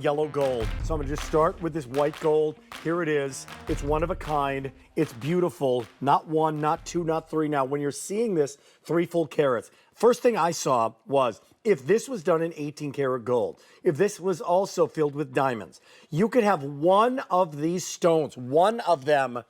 Yellow gold. So I'm gonna just start with this white gold. Here it is. It's one of a kind. It's beautiful. Not one, not two, not three. Now, when you're seeing this, 3 full carats. First thing I saw was, if this was done in 18 karat gold, if this was also filled with diamonds, you could have one of these stones, one of them,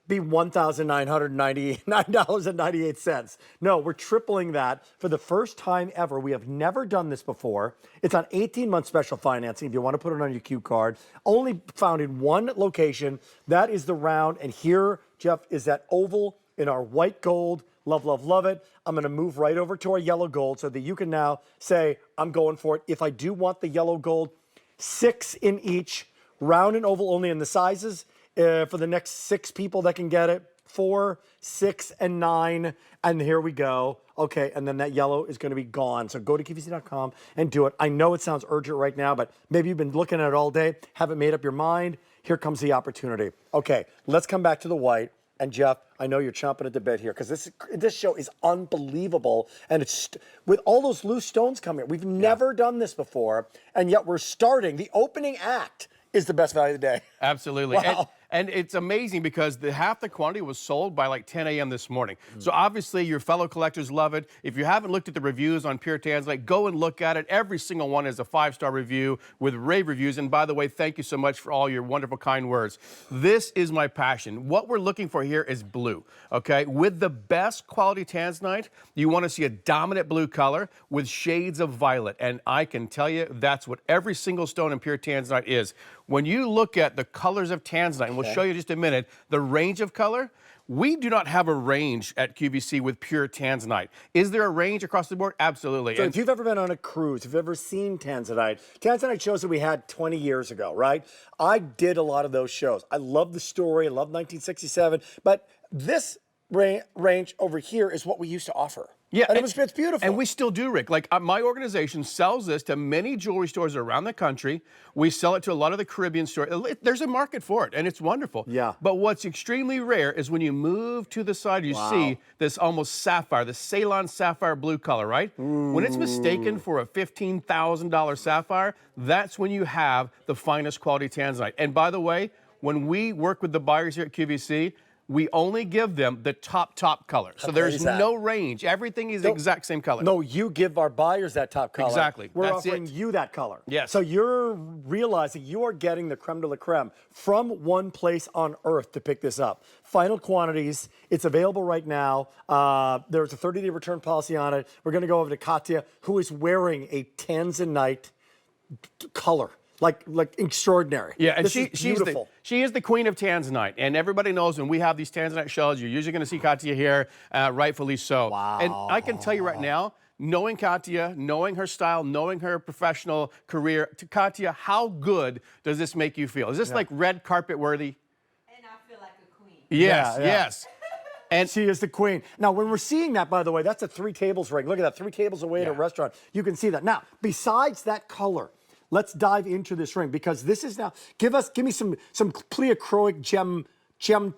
be $1,999.98. No, we're tripling that for the first time ever. We have never done this before. It's on 18-month special financing if you want to put it on your Q card. Only found in one location. That is the round. And here, Jeff, is that oval in our white gold. Love, love, love it. I'm going to move right over to our yellow gold so that you can now say, I'm going for it. If I do want the yellow gold, 6 in each, round and oval only in the sizes. For the next 6 people that can get it, 4, 6, and 9, and here we go. Okay, and then that yellow is going to be gone. So go to QVC.com and do it. I know it sounds urgent right now, but maybe you've been looking at it all day, haven't made up your mind. Here comes the opportunity. Okay, let's come back to the white. And Jeff, I know you're chomping at the bit here because this show is unbelievable, and it's with all those loose stones coming. We've never done this before, and yet we're starting. The opening act is the best value of the day. Absolutely. Wow. And it's amazing because half the quantity was sold by like 10 a.m. this morning. So obviously your fellow collectors love it. If you haven't looked at the reviews on Pure Tanzanite, go and look at it. Every single one is a 5-star review with rave reviews. And by the way, thank you so much for all your wonderful, kind words. This is my passion. What we're looking for here is blue, okay? With the best quality Tanzanite, you want to see a dominant blue color with shades of violet. And I can tell you that's what every single stone in Pure Tanzanite is. When you look at the colors of Tanzanite, and we'll show you in just a minute, the range of color, we do not have a range at QVC with Pure Tanzanite. Is there a range across the board? Absolutely. So if you've ever been on a cruise, if you've ever seen Tanzanite shows that we had 20 years ago, right? I did a lot of those shows. I love the story. I love 1967. But this range over here is what we used to offer. Yeah, and it's beautiful. And we still do, Rick. Like my organization sells this to many jewelry stores around the country. We sell it to a lot of the Caribbean stores. There's a market for it, and it's wonderful. Yeah. But what's extremely rare is when you move to the side, you see this almost sapphire, the Ceylon sapphire blue color, right? Ooh. When it's mistaken for a $15,000 sapphire, that's when you have the finest quality Tanzanite. And by the way, when we work with the buyers here at QVC, we only give them the top color. So there's no range. Everything is the exact same color. No, you give our buyers that top color. Exactly. We're offering you that color. Yes. So you're realizing you are getting the creme de la creme from one place on earth to pick this up. Final quantities. It's available right now. There's a 30-day return policy on it. We're going to go over to Katya, who is wearing a Tanzanite color. Like extraordinary. Yeah, and she's beautiful. She is the queen of Tanzanite, and everybody knows when we have these Tanzanite shows, you're usually going to see Katya here, rightfully so. Wow. And I can tell you right now, knowing Katya, knowing her style, knowing her professional career, to Katya, how good does this make you feel? Is this like red carpet worthy? And I feel like a queen. Yes, yes. And she is the queen. Now, when we're seeing that, by the way, that's a 3 tables ring. Look at that, 3 tables away at a restaurant. You can see that. Now, besides that color, let's dive into this ring because this is now. Give me some pleochroic gem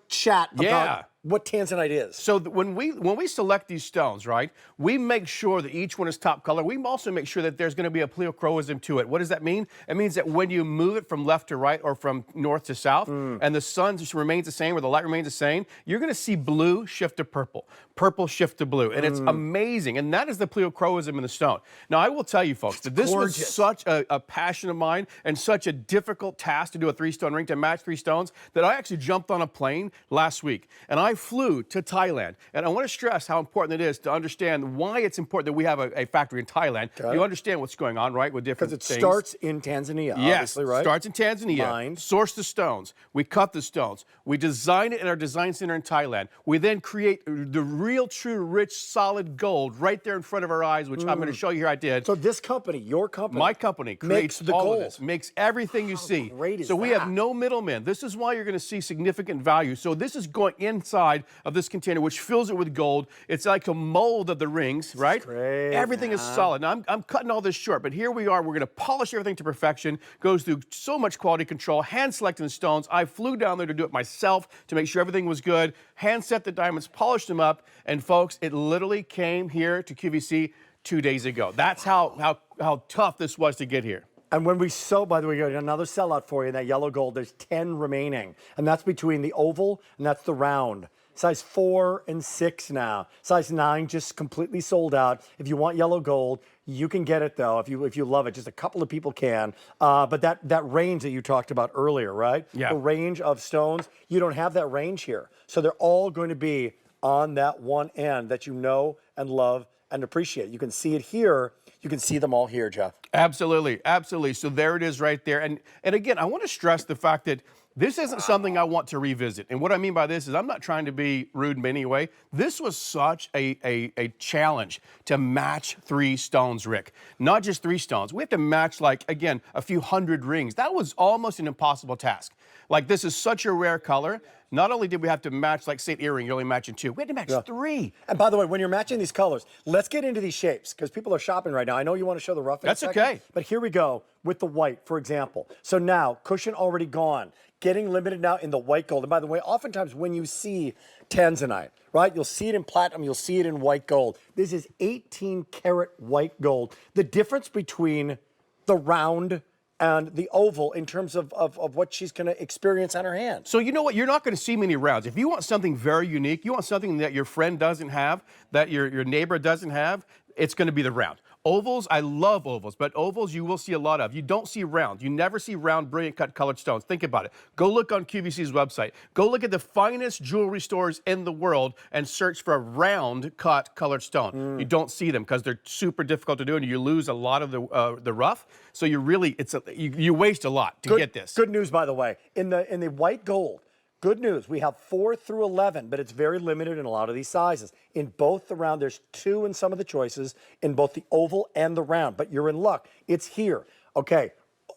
chat about what Tanzanite is. So when we select these stones, right, we make sure that each one is top color. We also make sure that there's going to be a pleochroism to it. What does that mean? It means that when you move it from left to right or from north to south, and the sun just remains the same or the light remains the same, you're going to see blue shift to purple, purple shift to blue, and it's amazing. And that is the pleochroism in the stone. Now, I will tell you, folks, that this was such a passion of mine and such a difficult task to do a 3-stone ring, to match 3 stones, that I actually jumped on a plane last week, and I flew to Thailand. And I want to stress how important it is to understand why it's important that we have a factory in Thailand. You understand what's going on, right, with different things. Because it starts in Tanzania, obviously, right? Starts in Tanzania. Source the stones. We cut the stones. We design it in our design center in Thailand. We then create the real, true, rich, solid gold right there in front of our eyes, which I'm going to show you here I did. So this company, your company, my company, creates the all gold. of this, makes everything you see. Great is so we have no middlemen. This is why you're going to see significant value. So this is going inside of this container, which fills it with gold. It's like a mold of the rings, right? Great, everything is solid. Now, I'm cutting all this short, but here we are. We're going to polish everything to perfection. Goes through so much quality control, hand selecting the stones. I flew down there to do it myself to make sure everything was good. Hand set the diamonds, polished them up, and folks, it literally came here to QVC 2 days ago. That's how tough this was to get here. And when we sew, by the way, we got another sellout for you in that yellow gold. There's 10 remaining. And that's between the oval and that's the round. Size 4 and 6 now. Size 9 just completely sold out. If you want yellow gold, you can get it though. If you love it, just a couple of people can. But that range that you talked about earlier, right? Yeah. The range of stones, you don't have that range here. So they're all going to be on that one end that you know and love and appreciate. You can see it here. You can see them all here, Jeff. Absolutely, absolutely. So there it is right there. And again, I want to stress the fact that this isn't something I want to revisit. And what I mean by this is I'm not trying to be rude in any way. This was such a challenge to match 3 stones, Rick. Not just 3 stones. We have to match, like, again, a few hundred rings. That was almost an impossible task. Like, this is such a rare color. Not only did we have to match, like, say, an earring, you're only matching 2. We had to match 3. And by the way, when you're matching these colors, let's get into these shapes because people are shopping right now. I know you want to show the rough. That's okay. But here we go with the white, for example. So now, cushion already gone. Getting limited now in the white gold. And by the way, oftentimes when you see Tanzanite, right, you'll see it in platinum, you'll see it in white gold. This is 18 karat white gold. The difference between the round and the oval in terms of what she's going to experience on her hand. So you know what? You're not going to see many rounds. If you want something very unique, you want something that your friend doesn't have, that your neighbor doesn't have, it's going to be the round. Ovals, I love ovals, but ovals you will see a lot of. You don't see round. You never see round, brilliant cut colored stones. Think about it. Go look on QVC's website. Go look at the finest jewelry stores in the world and search for a round cut colored stone. You don't see them because they're super difficult to do and you lose a lot of the rough. So you really, you waste a lot to get this. Good news, by the way. In the white gold, good news, we have 4 through 11, but it's very limited in a lot of these sizes. In both the round, there's 2 in some of the choices, in both the oval and the round, but you're in luck. It's here. Okay,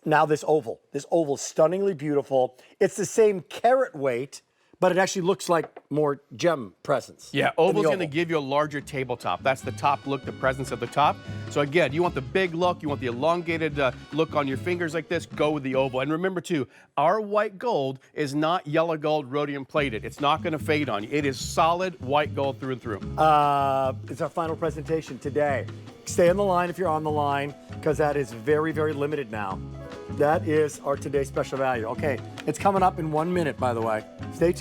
now this oval. This oval is stunningly beautiful. It's the same carat weight, but it actually looks like more gem presence. Yeah, oval's going to give you a larger tabletop. That's the top look, the presence of the top. So again, you want the big look, you want the elongated look on your fingers like this, go with the oval. And remember too, our white gold is not yellow gold rhodium plated. It's not going to fade on you. It is solid white gold through and through. It's our final presentation today. Stay on the line if you're on the line, because that is very, very limited now. That is our today's special value. Okay, it's coming up in 1 minute, by the way. Stay tuned.